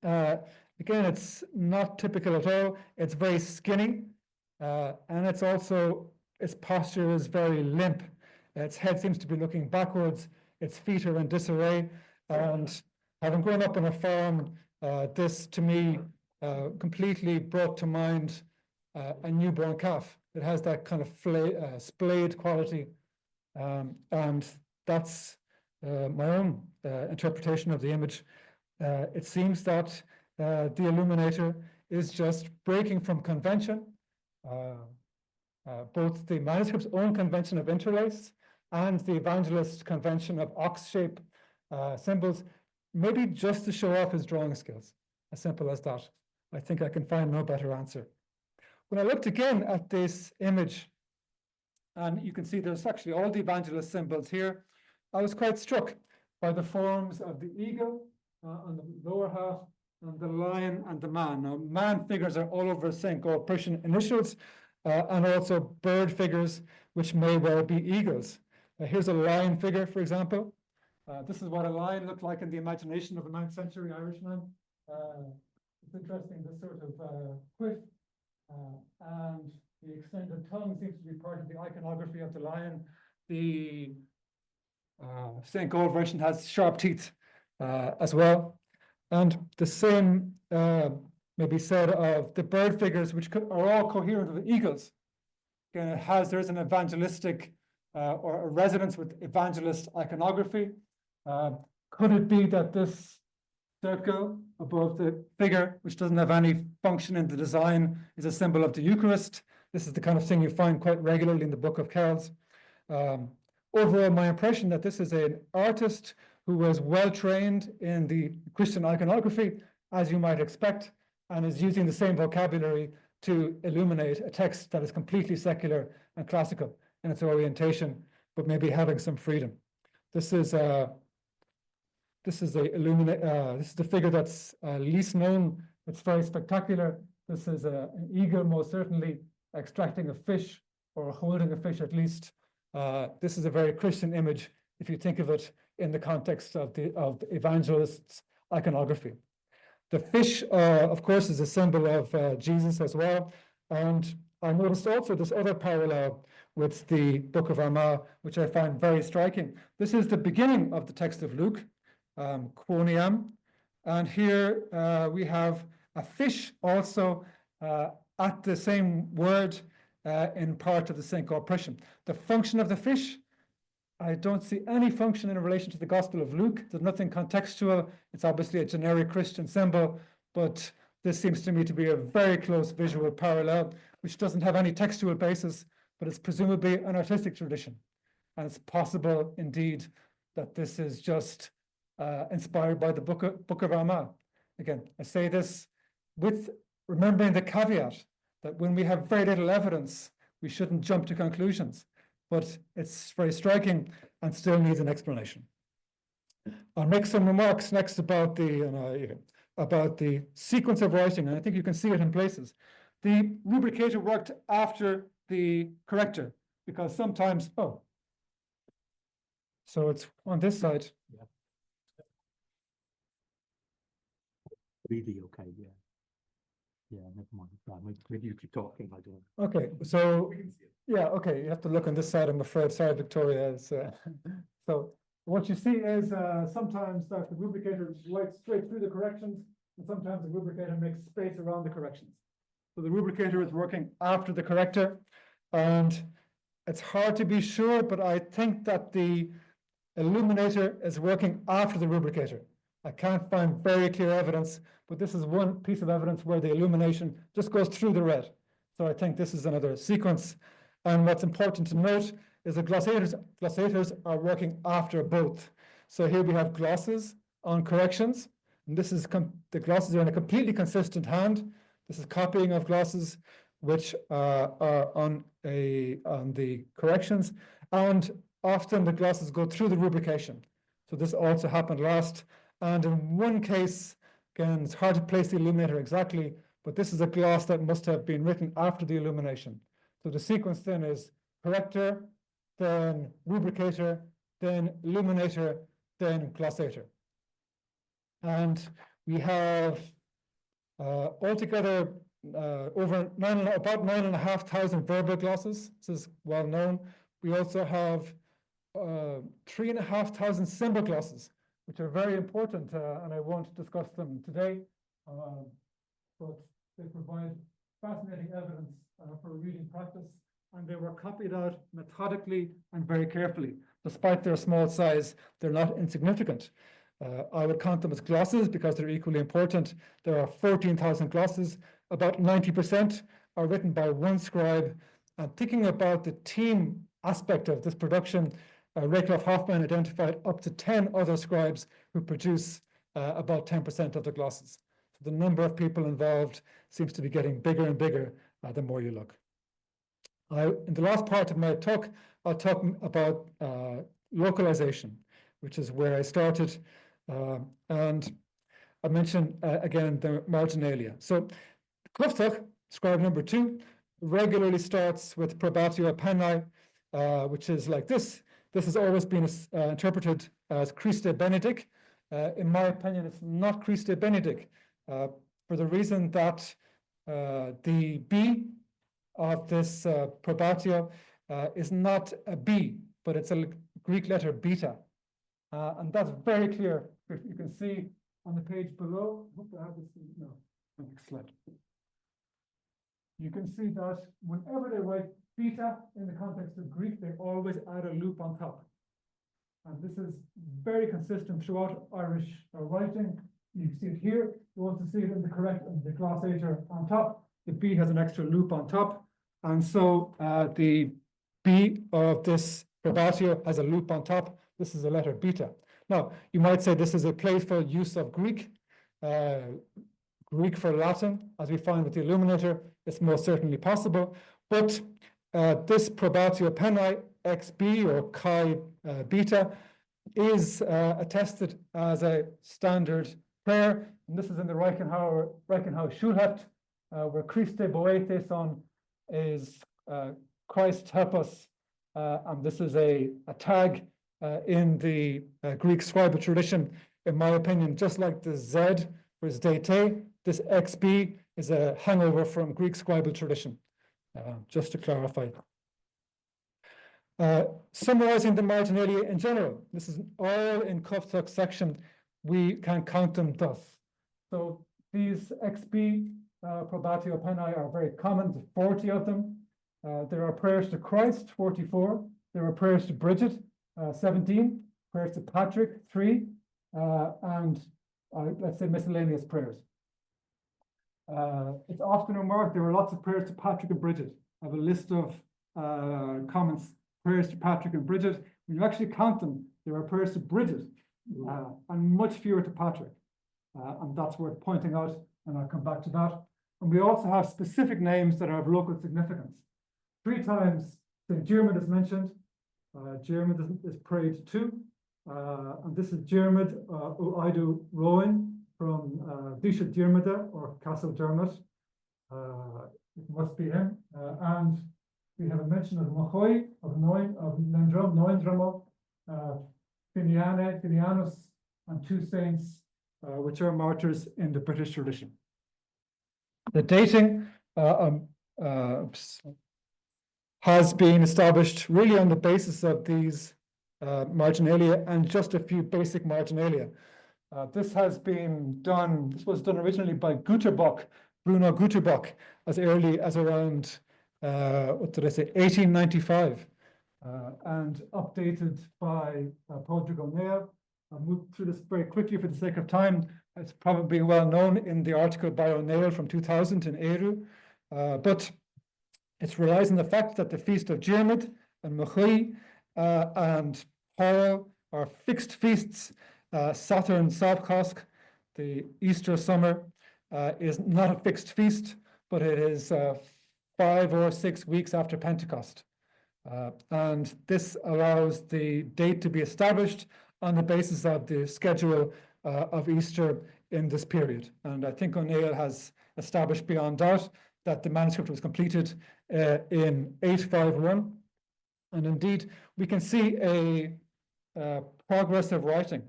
again, it's not typical at all. It's very skinny, and it's also, its posture is very limp. Its head seems to be looking backwards. Its feet are in disarray. And having grown up on a farm, this to me completely brought to mind a newborn calf. It has that kind of splayed quality, and that's my own interpretation of the image. It seems that the illuminator is just breaking from convention, both the manuscript's own convention of interlace and the evangelist's convention of ox-shape symbols, maybe just to show off his drawing skills. As simple as that. I think I can find no better answer. When I looked again at this image, and you can see there's actually all the evangelist symbols here, I was quite struck by the forms of the eagle on the lower half, and the lion and the man. Now, man figures are all over St. Paul-Prussian initials, and also bird figures, which may well be eagles. Here's a lion figure, for example. This is what a lion looked like in the imagination of a 9th century Irishman. It's interesting, this sort of quiff, and the extended tongue seems to be part of the iconography of the lion. The St. Gall version has sharp teeth as well. And the same may be said of the bird figures, which are all coherent with eagles. Again, there's an evangelistic or a resonance with evangelist iconography. Could it be that this circle above the figure, which doesn't have any function in the design, is a symbol of the Eucharist? This is the kind of thing you find quite regularly in the Book of Kells. Overall, my impression that this is an artist who was well trained in the Christian iconography, as you might expect, and is using the same vocabulary to illuminate a text that is completely secular and classical in its orientation, but maybe having some freedom. This is the figure that's least known. It's very spectacular. This is an eagle, most certainly extracting a fish or holding a fish at least. This is a very Christian image if you think of it in the context of the evangelist's iconography. The fish, of course, is a symbol of Jesus as well. And I noticed also this other parallel with the Book of Armagh, which I find very striking. This is the beginning of the text of Luke, Quoniam. And here we have a fish also at the same word in part of the St. Paul-Prussian. The function of the fish, I don't see any function in relation to the Gospel of Luke. There's nothing contextual. It's obviously a generic Christian symbol, but this seems to me to be a very close visual parallel, which doesn't have any textual basis, but it's presumably an artistic tradition. And it's possible, indeed, that this is just inspired by the Book of Armagh. Again, I say this with remembering the caveat that when we have very little evidence, we shouldn't jump to conclusions. But it's very striking and still needs an explanation. I'll make some remarks next about the sequence of writing, and I think you can see it in places. The rubricator worked after the corrector, because sometimes, so it's on this side. Yeah. Really okay, yeah. Yeah, never mind. Maybe you keep talking, I don't. Okay, so yeah, okay, you have to look on this side, I'm afraid. Sorry, Victoria. So what you see is sometimes that the rubricator writes straight through the corrections, and sometimes the rubricator makes space around the corrections. So the rubricator is working after the corrector, and it's hard to be sure, but I think that the illuminator is working after the rubricator. I can't find very clear evidence, but this is one piece of evidence where the illumination just goes through the red. So I think this is another sequence. And what's important to note is that glossators are working after both. So here we have glosses on corrections. And this is the glosses are in a completely consistent hand. This is copying of glosses, which are on the corrections, and often the glosses go through the rubrication. So this also happened last, and in one case, again, it's hard to place the illuminator exactly, but this is a gloss that must have been written after the illumination. So the sequence then is corrector, then rubricator, then illuminator, then glossator. And we have altogether about 9,500 verbal glosses. This is well known. We also have 3,500 symbol glosses, which are very important, and I won't discuss them today, but they provide fascinating evidence for reading practice, and they were copied out methodically and very carefully. Despite their small size, they're not insignificant. I would count them as glosses because they're equally important. There are 14,000 glosses. About 90% are written by one scribe. And thinking about the team aspect of this production, Raycroft Hoffman identified up to 10 other scribes who produce about 10% of the glosses. So the number of people involved seems to be getting bigger and bigger the more you look. In the last part of my talk, I'll talk about localization, which is where I started. And I mentioned again the marginalia. So Cluftuch, scribe number 2, regularly starts with probatio pennae, which is like this. This has always been interpreted as Christe Benedict. In my opinion, it's not Christe Benedict, for the reason that the B of this probatio is not a B, but it's a Greek letter beta. And that's very clear. You can see on the page below. I have this, no, next slide. You can see that whenever they write beta in the context of Greek, they always add a loop on top. And this is very consistent throughout Irish writing. You see it here. You want to see it in the glossator on top. The B has an extra loop on top. And so the B of this probatio has a loop on top. This is a letter beta. Now, you might say this is a playful use of Greek. Greek for Latin, as we find with the illuminator, it's most certainly possible. But this probatio pennae XB or chi beta is attested as a standard prayer. And this is in the Reichenhauer Schulheft, where Christe boetheson is Christ help us. And this is a tag in the Greek scribal tradition. In my opinion, just like the Z for Zdete, this XB is a hangover from Greek scribal tradition, just to clarify. Summarizing the marginalia in general, this is all in Cluftuch's section. We can count them thus. So these XB probatio pennae are very common, there's 40 of them. There are prayers to Christ, 44. There are prayers to Bridget, 17. Prayers to Patrick, 3. And let's say miscellaneous prayers. It's often remarked there are lots of prayers to Patrick and Bridget. I have a list of comments, prayers to Patrick and Bridget. When you actually count them, there are prayers to Bridget and much fewer to Patrick. And that's worth pointing out, and I'll come back to that. And we also have specific names that are of local significance. 3 times St. Diarmid is mentioned. Diarmid is prayed to. And this is Diarmid Uaidu Rowan from Disha Diarmida or Castle Dermot. It must be him. And we have a mention of Mochoi, of Noindramo, Finianus, and 2 saints, which are martyrs in the British tradition. The dating has been established really on the basis of these marginalia and just a few basic marginalia. This was done originally by Guterbach, Bruno Guterbach, as early as around, 1895, and updated by Padraig O'Neill. I'll move through this very quickly for the sake of time. It's probably well known in the article by O'Neill from 2000 in Eru, but it relies on the fact that the feast of Diarmid and Mochoi and Hall are fixed feasts. Saturn, Sabchosk, the Easter summer is not a fixed feast, but it is 5 or 6 weeks after Pentecost. And this allows the date to be established on the basis of the schedule of Easter in this period. And I think O'Neill has established beyond doubt that the manuscript was completed in 851. And indeed, we can see a progress of writing.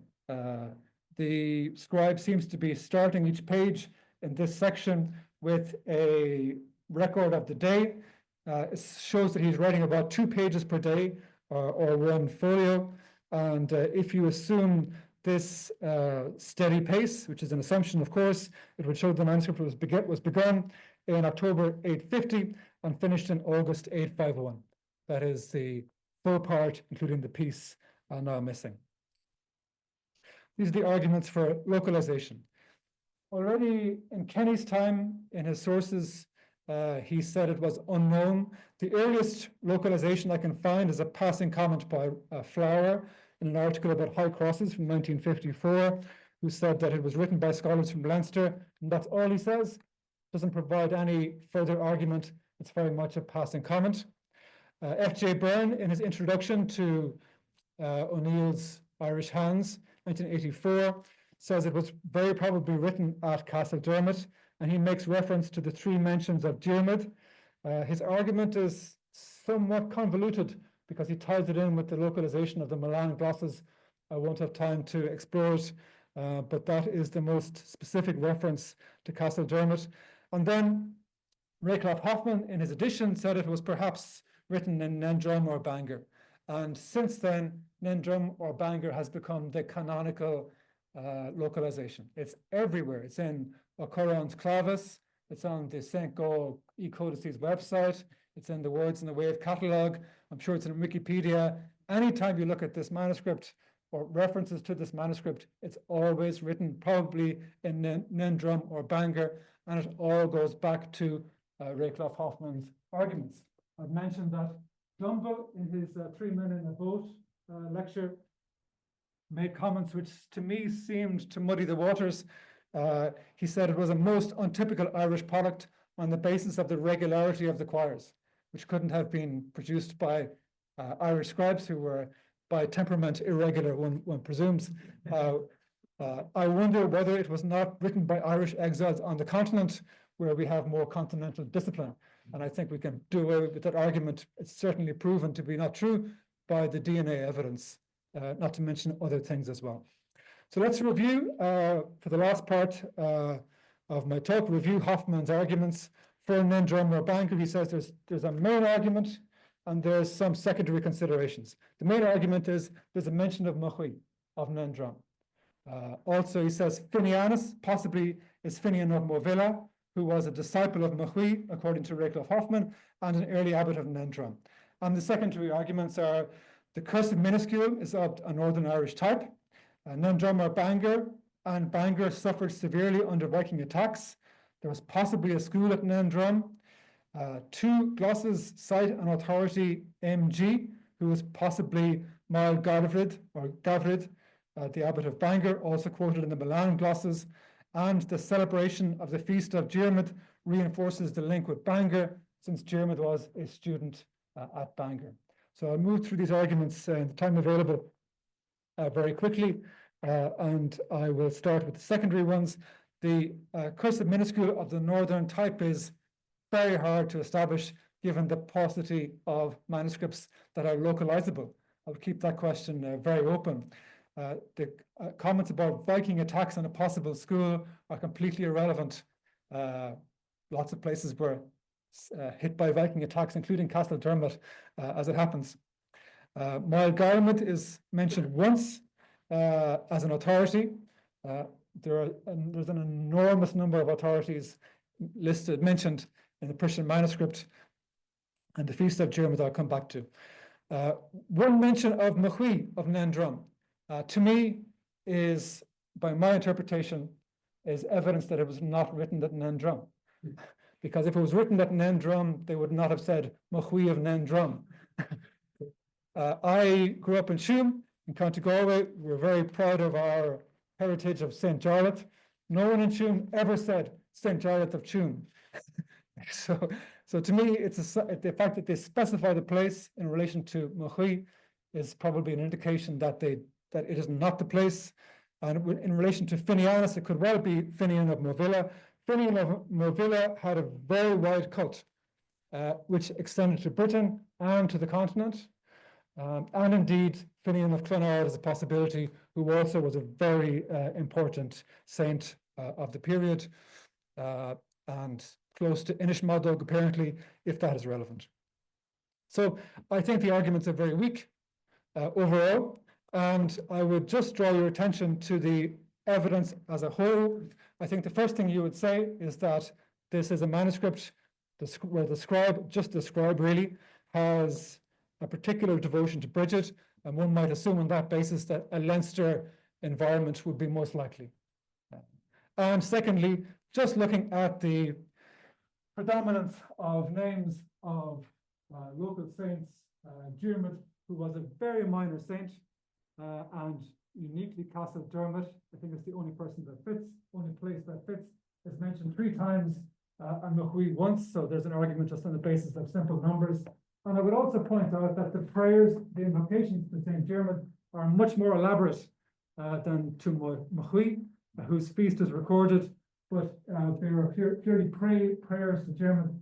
The scribe seems to be starting each page in this section with a record of the day. It shows that he's writing about 2 pages per day or 1 folio. And if you assume this steady pace, which is an assumption, of course, it would show the manuscript was begun in October 850 and finished in August 851. That is the full part, including the piece now missing. These are the arguments for localization. Already in Kenny's time, in his sources, he said it was unknown. The earliest localization I can find is a passing comment by Flower in an article about high crosses from 1954, who said that it was written by scholars from Leinster, and that's all he says. Doesn't provide any further argument. It's very much a passing comment. F.J. Byrne, in his introduction to O'Neill's Irish Hands, 1984, says it was very probably written at Castledermot, and he makes reference to the 3 mentions of Diarmid. His argument is somewhat convoluted because he ties it in with the localization of the Milan glosses. I won't have time to explore it, but that is the most specific reference to Castledermot. And then Raycliffe Hoffman, in his edition, said it was perhaps written in Nendrum or Bangor. And since then, Nendrum or Bangor has become the canonical localization. It's everywhere. It's in O'Curran's Clavis. It's on the St. Gall eCodices website. It's in the Words in the Wave catalogue. I'm sure it's in Wikipedia. Anytime you look at this manuscript or references to this manuscript, it's always written probably in Nendrum or Bangor, and it all goes back to Raycliffe Hoffman's arguments. I've mentioned that Dunville, in his 3 Men in a Boat lecture, made comments which to me seemed to muddy the waters. He said it was a most untypical Irish product on the basis of the regularity of the choirs, which couldn't have been produced by Irish scribes who were by temperament irregular, one presumes. I wonder whether it was not written by Irish exiles on the continent where we have more continental discipline. And I think we can do away with that argument. It's certainly proven to be not true by the DNA evidence, not to mention other things as well. So let's review, for the last part of my talk, review Hoffman's arguments for Nendrum or Bangor. He says there's a main argument and there's some secondary considerations. The main argument is there's a mention of Machui, of Nendrum. Also, he says Finianus possibly is Finian of Movilla, who was a disciple of Machui, according to Raycliffe Hoffman, and an early abbot of Nendrum. And the secondary arguments are the cursive minuscule is of a Northern Irish type. Nendrum or Bangor, and Bangor suffered severely under Viking attacks. There was possibly a school at Nendrum. 2 glosses cite an authority, MG, who was possibly Mael Gavrid, or Gavrid, the abbot of Bangor, also quoted in the Milan glosses. And the celebration of the feast of Diarmid reinforces the link with Bangor, since Diarmid was a student at Bangor. So I'll move through these arguments in the time available very quickly, and I will start with the secondary ones. The cursive minuscule of the northern type is very hard to establish given the paucity of manuscripts that are localizable. I'll keep that question very open. The comments about Viking attacks on a possible school are completely irrelevant. Lots of places were hit by Viking attacks, including Castledermot, as it happens. Mael Gavrid is mentioned once as an authority. There's an enormous number of authorities mentioned in the Persian manuscript, and the Feast of Diarmid I'll come back to. One mention of Machui of Nendrum, to me, is, by my interpretation, is evidence that it was not written at Nendrum. Because if it was written at Nendrum, they would not have said Machui of Nendrum. I grew up in Tuam, in County Galway. We're very proud of our heritage of St. Jarlath. No one in Tuam ever said St. Jarlath of Tuam. So to me, the fact that they specify the place in relation to Mochuí is probably an indication that it is not the place. And in relation to Finianus, it could well be Finian of Movilla. Finian of Movilla had a very wide cult, which extended to Britain and to the continent. And indeed, Finian of Clonard is a possibility, who also was a very important saint of the period, and close to Inishmaldog, apparently, if that is relevant. So I think the arguments are very weak overall, and I would just draw your attention to the evidence as a whole. I think the first thing you would say is that this is a manuscript where the scribe really, has a particular devotion to Bridget, and one might assume on that basis that a Leinster environment would be most likely. And secondly, just looking at the predominance of names of local saints, Diarmuid, who was a very minor saint, and uniquely Castle Dermot, I think it's the only person that fits, only place that fits, is mentioned 3 times, and Mochuí once, so there's an argument just on the basis of simple numbers. And I would also point out that the prayers, the invocations to St. Diarmuid are much more elaborate than to Mochuí, whose feast is recorded, but they are purely prayers to Diarmuid,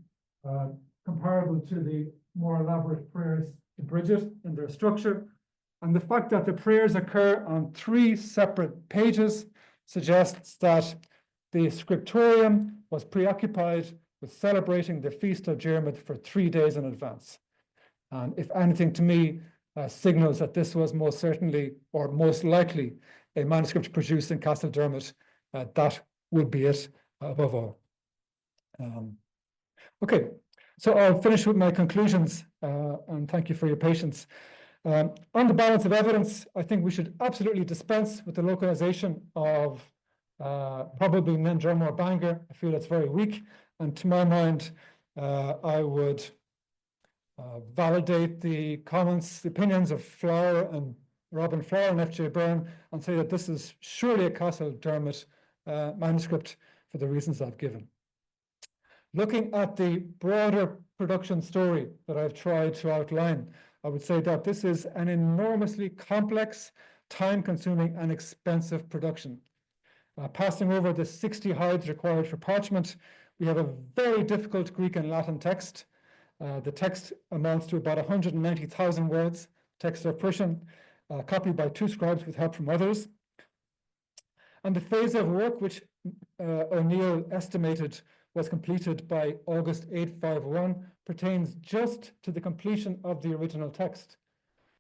comparable to the more elaborate prayers to Bridget in their structure. And the fact that the prayers occur on 3 separate pages suggests that the scriptorium was preoccupied with celebrating the feast of Diarmuid for 3 days in advance. And if anything, to me, signals that this was most certainly, or most likely, a manuscript produced in Castle Dermot. That would be it above all. Okay, so I'll finish with my conclusions, and thank you for your patience. On the balance of evidence, I think we should absolutely dispense with the localization of probably Nindrum or Bangor. I feel it's very weak, and to my mind, I would validate the comments, the opinions of Flower and Robin Flower and F.J. Byrne, and say that this is surely a Castle Dermot manuscript for the reasons I've given. Looking at the broader production story that I've tried to outline, I would say that this is an enormously complex, time-consuming and expensive production. Passing over the 60 hides required for parchment, we have a very difficult Greek and Latin text. The text amounts to about 190,000 words, text of Prussian, copied by 2 scribes with help from others. And the phase of work which O'Neill estimated was completed by August 851 pertains just to the completion of the original text.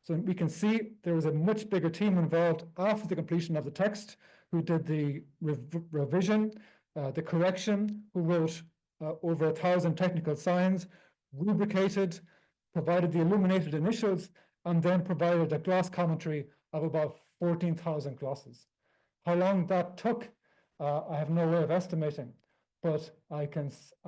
So we can see there was a much bigger team involved after the completion of the text, who did the revision, the correction, who wrote over 1,000 technical signs, rubricated, provided the illuminated initials, and then provided a gloss commentary of about 14,000 glosses. How long that took, I have no way of estimating, but I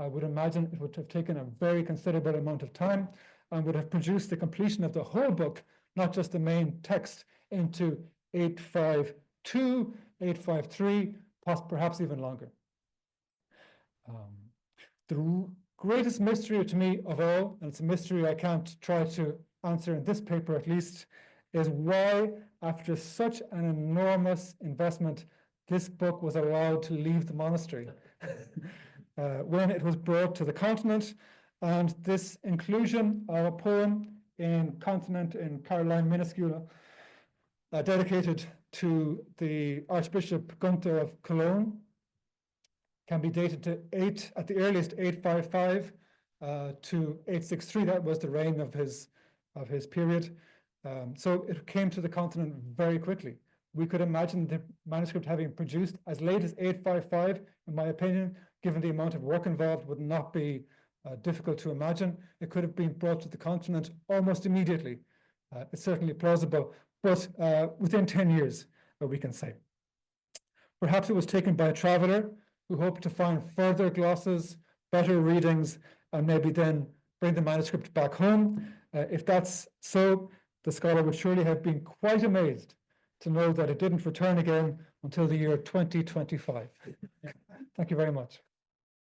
would imagine it would have taken a very considerable amount of time and would have produced the completion of the whole book, not just the main text, into 852, 853, perhaps even longer. The greatest mystery to me of all, and it's a mystery I can't try to answer in this paper at least, is why, after such an enormous investment, this book was allowed to leave the monastery when it was brought to the continent. And this inclusion of a poem in Continent in Caroline Minuscula, dedicated to the Archbishop Gunther of Cologne, can be dated to at the earliest 855 to 863. That was the reign of his period. So it came to the continent very quickly. We could imagine the manuscript having produced as late as 855, in my opinion, given the amount of work involved, would not be difficult to imagine. It could have been brought to the continent almost immediately. It's certainly plausible, but within 10 years, we can say. Perhaps it was taken by a traveler who hoped to find further glosses, better readings, and maybe then bring the manuscript back home. If that's so, the scholar would surely have been quite amazed to know that it didn't return again, until the year 2025. Thank you very much.